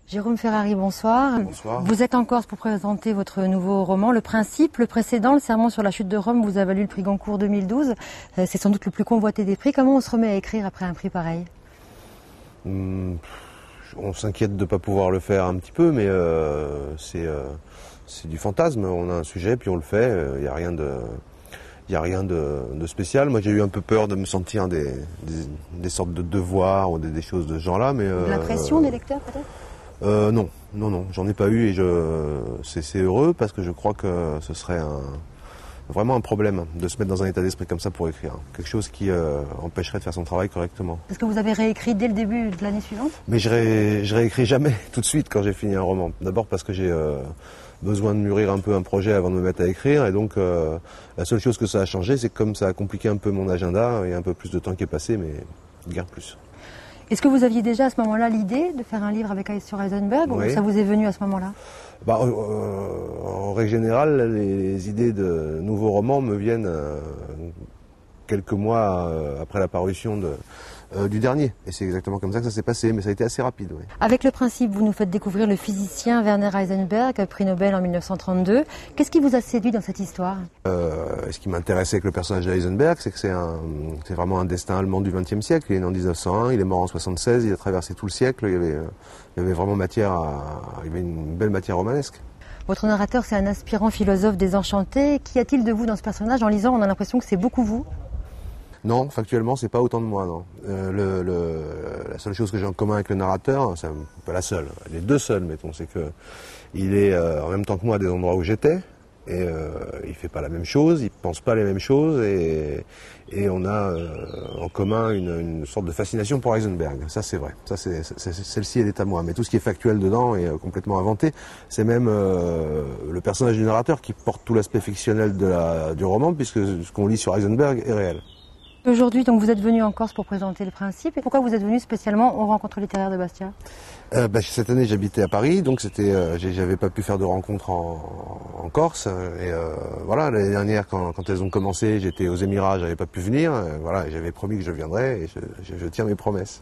Jérôme Ferrari, bonsoir. Bonsoir. Vous êtes en Corse pour présenter votre nouveau roman, Le Principe. Le précédent, Le Sermon sur la chute de Rome, vous a valu le prix Goncourt 2012. C'est sans doute le plus convoité des prix. Comment on se remet à écrire après un prix pareil? On s'inquiète de ne pas pouvoir le faire un petit peu, mais c'est du fantasme. On a un sujet, puis on le fait. Il n'y a rien de spécial. Moi, j'ai eu un peu peur de me sentir des sortes de devoirs ou des choses de ce genre-là. Mais de la pression des lecteurs, peut-être? Non, j'en ai pas eu et c'est heureux parce que je crois que ce serait vraiment un problème de se mettre dans un état d'esprit comme ça pour écrire. Quelque chose qui empêcherait de faire son travail correctement. Est-ce que vous avez réécrit dès le début de l'année suivante? Mais je réécris jamais tout de suite quand j'ai fini un roman. D'abord parce que j'ai besoin de mûrir un peu un projet avant de me mettre à écrire. Et donc la seule chose que ça a changé, c'est que comme ça a compliqué un peu mon agenda, il y a un peu plus de temps qui est passé, mais guère plus. Est-ce que vous aviez déjà à ce moment-là l'idée de faire un livre sur Heisenberg, oui. Ou ça vous est venu à ce moment-là? En règle générale, les idées de nouveaux romans me viennent quelques mois après la parution du dernier. Et c'est exactement comme ça que ça s'est passé, mais ça a été assez rapide. Oui. Avec Le Principe, vous nous faites découvrir le physicien Werner Heisenberg, prix Nobel en 1932. Qu'est-ce qui vous a séduit dans cette histoire? Ce qui m'intéressait avec le personnage de Heisenberg, c'est que c'est vraiment un destin allemand du XXe siècle. Il est né en 1901, il est mort en 1976, il a traversé tout le siècle. Il y avait vraiment il y avait une belle matière romanesque. Votre narrateur, c'est un aspirant philosophe désenchanté. Qu'y a-t-il de vous dans ce personnage? En lisant, on a l'impression que c'est beaucoup vous. Non, factuellement, c'est pas autant de moi, non. La seule chose que j'ai en commun avec le narrateur, c'est pas la seule, les deux seules, mettons, c'est que il est en même temps que moi à des endroits où j'étais, et il fait pas la même chose, il pense pas les mêmes choses, et on a en commun une sorte de fascination pour Heisenberg. Ça, c'est vrai. Ça, celle-ci, elle est à moi. Mais tout ce qui est factuel dedans est complètement inventé. C'est même le personnage du narrateur qui porte tout l'aspect fictionnel du roman, puisque ce qu'on lit sur Heisenberg est réel. Aujourd'hui, donc, vous êtes venu en Corse pour présenter Le Principe. Et pourquoi vous êtes venu spécialement aux Rencontres littéraires de Bastia? Cette année, j'habitais à Paris, donc j'avais pas pu faire de rencontres en Corse. Et voilà, l'année dernière, quand elles ont commencé, j'étais aux Émirats, j'avais pas pu venir. Voilà, j'avais promis que je viendrais, et je tiens mes promesses.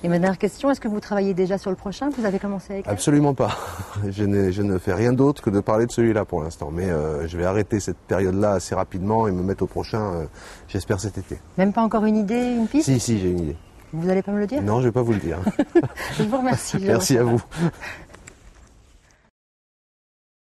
Et ma dernière question, est-ce que vous travaillez déjà sur le prochain? Vous avez commencé à écrire? Absolument pas. Je ne fais rien d'autre que de parler de celui-là pour l'instant. Mais je vais arrêter cette période-là assez rapidement et me mettre au prochain, j'espère cet été. Même pas encore une idée, une piste? Si, j'ai une idée. Vous n'allez pas me le dire? Non, je vais pas vous le dire. Je vous remercie. Merci à vous.